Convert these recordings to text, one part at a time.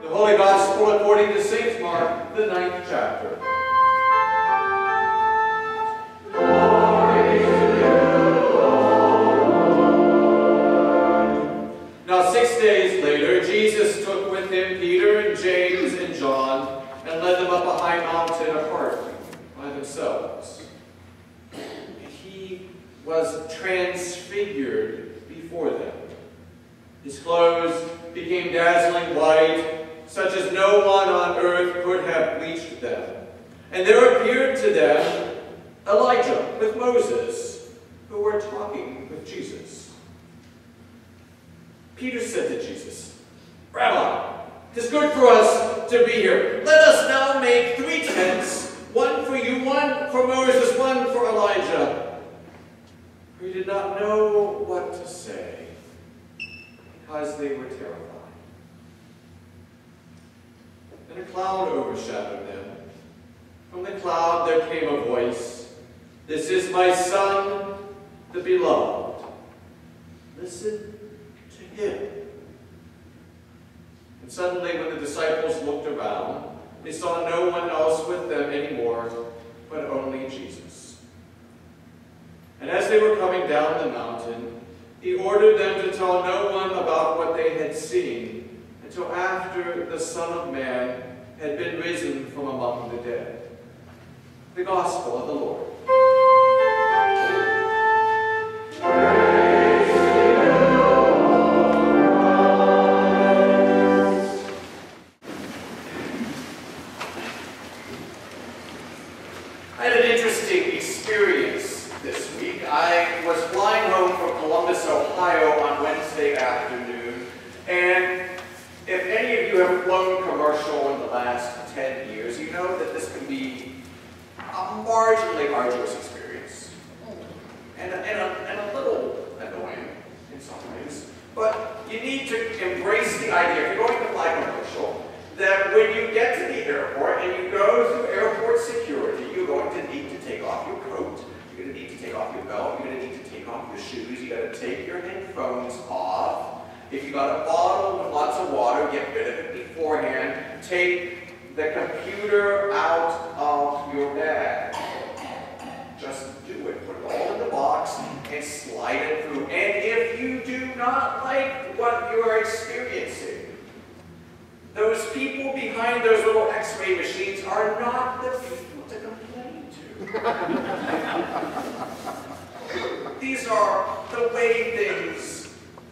The Holy Gospel according to St. Mark, the 9th chapter. Glory to you, Lord. Now 6 days later, Jesus took with him Peter and James and John and led them up a high mountain apart by themselves. He was transfigured before them. His clothes became dazzling white, such as no one on earth could have bleached them. And there appeared to them Elijah with Moses, who were talking with Jesus. Peter said to Jesus, "Rabbi, it is good for us to be here. Let us now make 3 tents, one for you, one for Moses, one for Elijah." He did not know what to say, because they were terrified. And a cloud overshadowed them. From the cloud there came a voice, "This is my Son, the Beloved. Listen to him." And suddenly when the disciples looked around, they saw no one else with them anymore, but only Jesus. And as they were coming down the mountain, he ordered them to tell no one about what they had seen until after the Son of Man had been risen from among the dead. The Gospel of the Lord. Praise to you, Lord. I had an interesting experience this week. I was flying home from Columbus, Ohio on Wednesday afternoon, and if any of you have flown commercial in the last 10 years, you know that this can be a marginally arduous experience. And a little annoying in some ways. But you need to embrace the idea, if you're going to fly commercial, that when you get to the airport and you go through airport security, you're going to need to take off your coat, you're going to need to take off your belt, you're going to need to take off your shoes, you got to take your headphones off. If you got a bottle with lots of water, get rid of it beforehand. Take the computer out of your bag. Just do it. Put it all in the box and slide it through. And if you do not like what you are experiencing, those people behind those little X-ray machines are not the people to complain to. These are the way things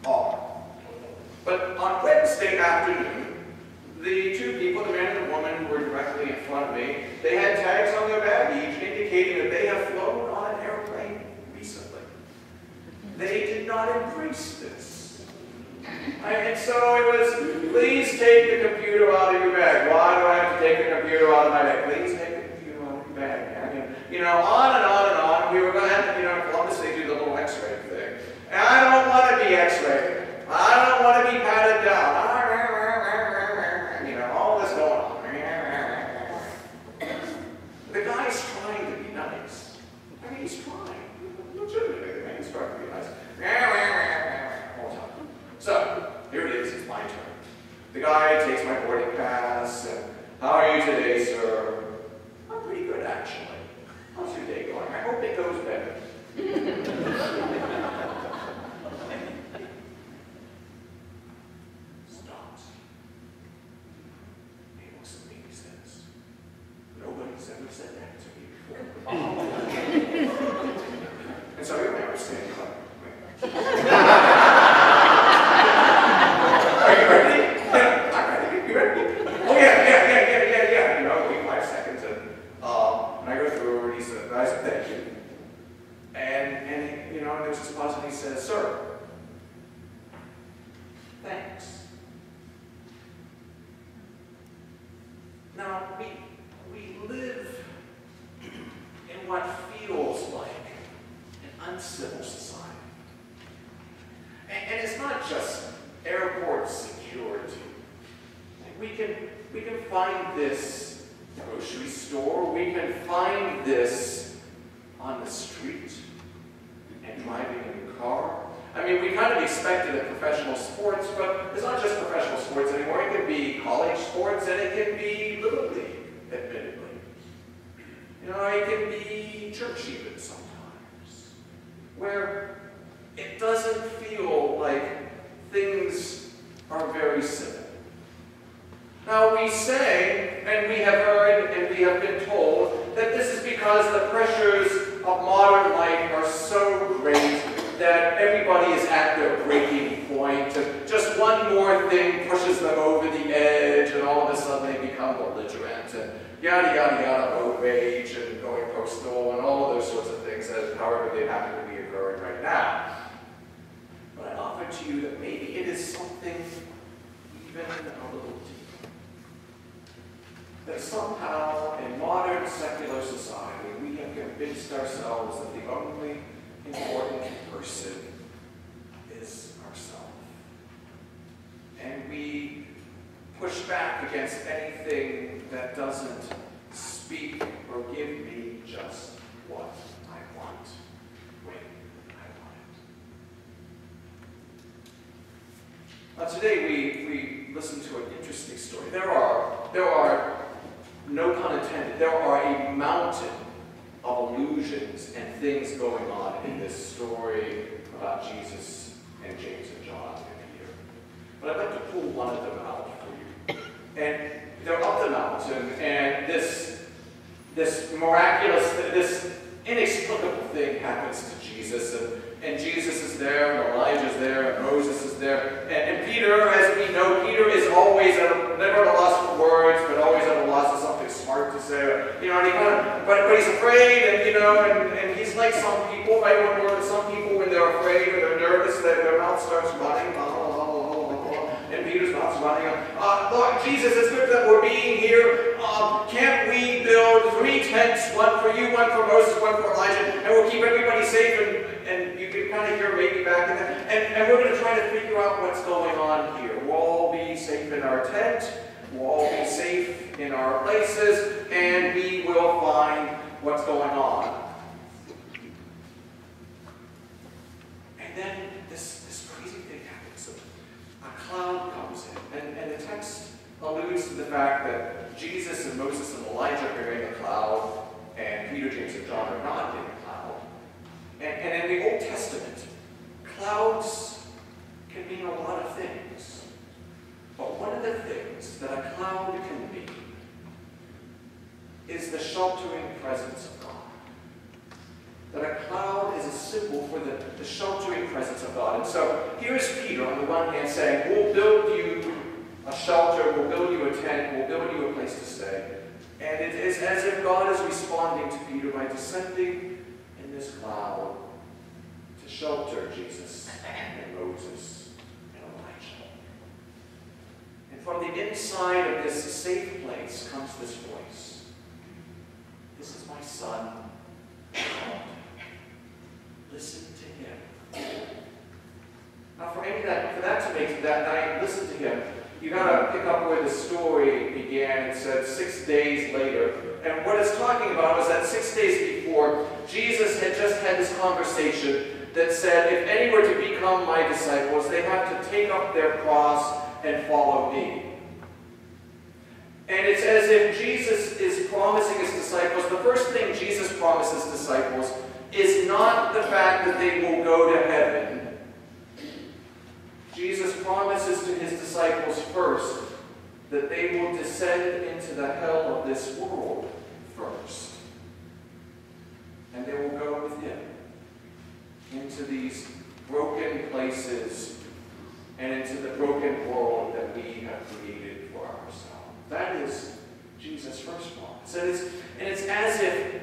are. But on Wednesday afternoon, the 2 people, the man and the woman who were directly in front of me, they had tags on their baggage indicating that they have flown on an airplane recently. They did not embrace this. And so it was, "Please take the computer out of your bag." Why do I have to take the computer out of my bag? Please take the computer out of your bag. You know, on and on and on. We were going to have to, in Columbus they do the little X-ray thing. And I don't want to be X-rayed. I don't want to be patted down. All this going on. The guy's trying to be nice. I mean, he's trying. Legitimately, the man's trying to be nice. All the time. So, here it is. It's my turn. The guy takes my boarding pass. And, "How are you today, sir?" "I'm pretty good, actually." "How's your day going?" "I hope it goes better." Nobody's ever said that to me before. And so you'll never stand up. Are you ready? Yeah, I'm ready. You ready? Oh yeah. Wait 5 seconds and I go through and he said, "I said thank you." And there's this pause and he says, "Sir, thanks." Now we live in what feels like an uncivil society. And it's not just airport security. We can find this grocery store, we can find this on the street and driving in the car. I mean, we kind of expected in professional sports, but it's not just professional sports anymore. It can be college sports, and it can be Little League, admittedly. You know, it can be church even sometimes, where it doesn't feel like things are very simple. Now we say, and we have heard, and we have been told, that this is because the pressures of modern life are so great that everybody is at their breaking point. And just one more thing pushes them over the edge, and all of a sudden they become belligerent, and yada, yada, yada, road rage, and going postal, and all of those sorts of things, that however they happen to be occurring right now. But I offer to you that maybe it is something even a little deeper. That somehow, in modern secular society, we have convinced ourselves that the only important person is ourselves. And we push back against anything that doesn't speak or give me just what I want, when I want it. Today we listen to an interesting story. There are, no pun intended, there are a mountain of allusions and things going on in this story about Jesus and James and John and Peter. But I'd like to pull one of them out for you. And they're up the mountain, and this miraculous, this inexplicable thing happens to Jesus, and Jesus is there, and Elijah's there, and Moses is there, and Peter, as we know, Peter is always never at a loss for words, but always at a loss of something smart to say, you know, and he but he's afraid, and you know, and he's like some people, right? Some people, when they're afraid or they're nervous, their mouth starts running, and Peter's mouth's running. Lord Jesus, it's good that we're being here. Can't we build 3 tents, one for you, one for Moses, one for Elijah, and we'll keep everybody safe? And you can kind of hear maybe back in that. And we're going to try to figure out what's going on here. We'll all be safe in our tent. We'll all be safe in our places, and we will find what's going on. And then this crazy thing happens. A cloud comes in, and the text alludes to the fact that Jesus and Moses and Elijah are in the cloud, and Peter, James, and John are not in the cloud. And in the Old Testament, clouds can mean a lot of things. But one of the things that a cloud can mean is the sheltering presence of God. That a cloud is a symbol for the sheltering presence of God. And so here's Peter on the one hand saying, we'll build you a shelter, we'll build you a tent, we'll build you a place to stay. And it is as if God is responding to Peter by descending in this cloud to shelter Jesus and Moses and Elijah. And from the inside of this safe place comes this voice. This is my son. Listen to him. Now for that to make that night, listen to him, you got to pick up where the story began. It said 6 days later. And what it's talking about was that 6 days before, Jesus had just had this conversation that said, if any were to become my disciples, they have to take up their cross and follow me. And it's as if Jesus is promising his disciples, the first thing Jesus promises disciples is not the fact that they will go to heaven. Jesus promises to his disciples first that they will descend into the hell of this world first. And they will go with him into these broken places and into the broken world that we have created for ourselves. That is Jesus' first promise. And it's as if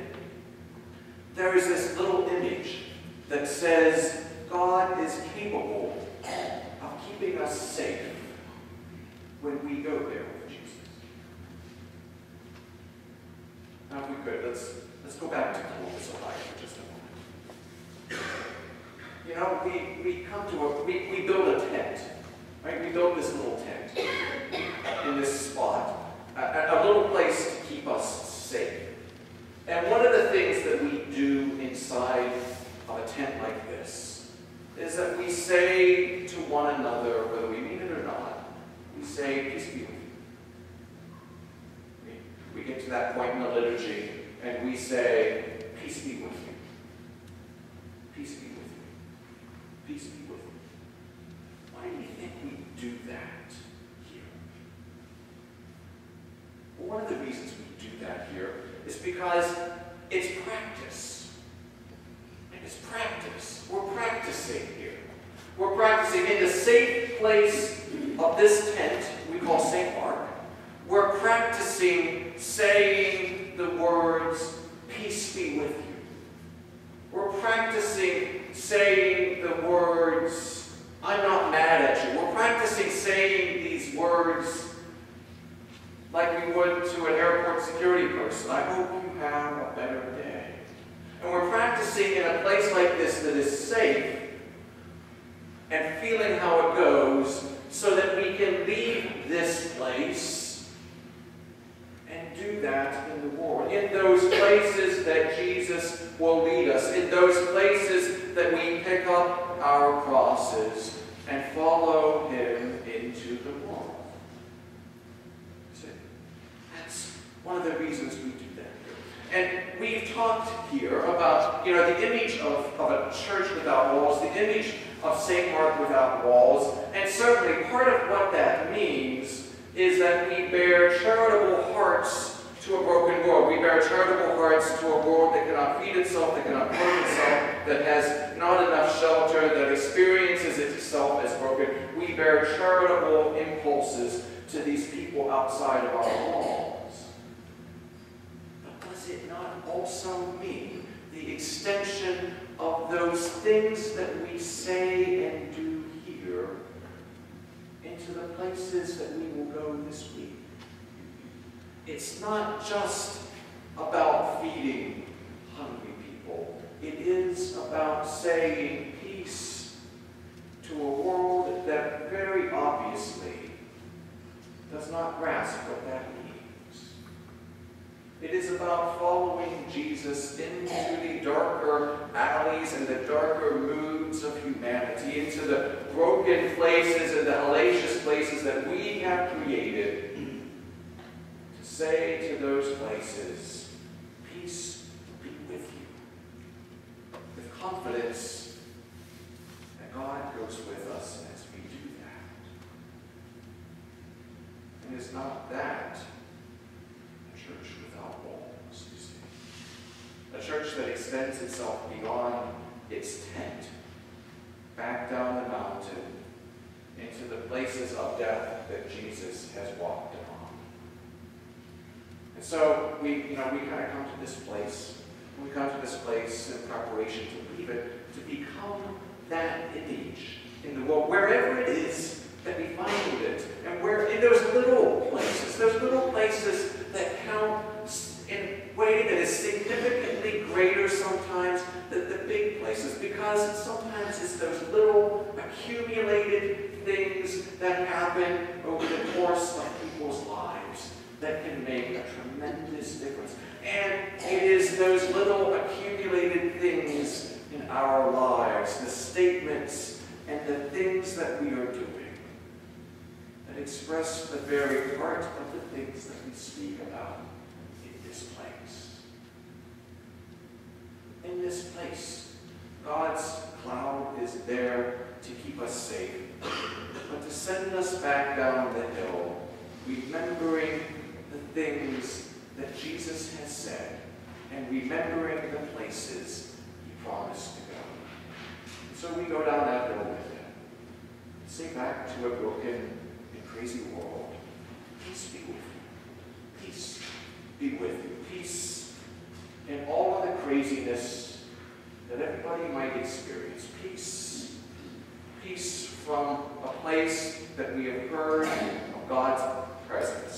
there is this little image that says God is capable of keeping us safe when we go there with Jesus. Now, if we could, let's go back to Columbus, Ohio for just a moment. You know, we build a tent, right? We build this little tent in this spot, a little place to keep us safe. And one of the things that we do inside of a tent like this is that we say we get to that point in the liturgy and we say, peace be with you. Peace be with you. Peace be with you. Why do you think we do that here? Well, one of the reasons we do that here is because it's practice. And it's practice. We're practicing here. We're practicing in the safe place of this tent we call St. Mark. We're practicing saying the words, peace be with you. We're practicing saying the words, I'm not mad at you. We're practicing saying these words like we would to an airport security person. I hope you have a better day. And we're practicing in a place like this that is safe and feeling how it goes so that we can leave this place and do that in the world. In those places that Jesus will lead us. In those places that we pick up our crosses and follow him into the world. See, that's one of the reasons we do that here. And we've talked here about, the image of a church without walls, the image of St. Mark without walls, and certainly part of what that means is that we bear charitable hearts to a broken world. We bear charitable hearts to a world that cannot feed itself, that cannot clothe itself, that has not enough shelter, that experiences itself as broken. We bear charitable impulses to these people outside of our walls. But does it not also mean the extension of those things that we say and do here into the places that we will go this week? It's not just about feeding hungry people. It is about saying peace to a world that very obviously does not grasp what that means. It is about following Jesus into the darker alleys and the darker moods of humanity, into the broken places and the hellacious places that we have created, to say to those places, peace be with you, with confidence that God goes with us as we do that. And is not that a church without walls, you see? A church that extends itself beyond its tent, back down the mountain, into the places of death that Jesus has walked upon. And so we kind of come to this place. We come to this place in preparation to leave it, to become that image in the world, wherever it is that we find it, and where in those little places that count in a way that is significantly greater sometimes than the big places, because sometimes it's those little accumulated things that happen over the course of people's lives that can make a tremendous difference. And it is those little accumulated things in our lives, the statements and the things that we are doing, that express the very heart of the things that we speak about in this place. In this place, God's cloud is there to keep us safe, but to send us back down the hill, remembering the things that Jesus has said, and remembering the places he promised to go. And so we go down that hill with him, say back to a broken and crazy world, peace be with you. Peace be with you. Peace in all of the craziness that everybody might experience. Peace. Peace from a place that we have heard of God's presence.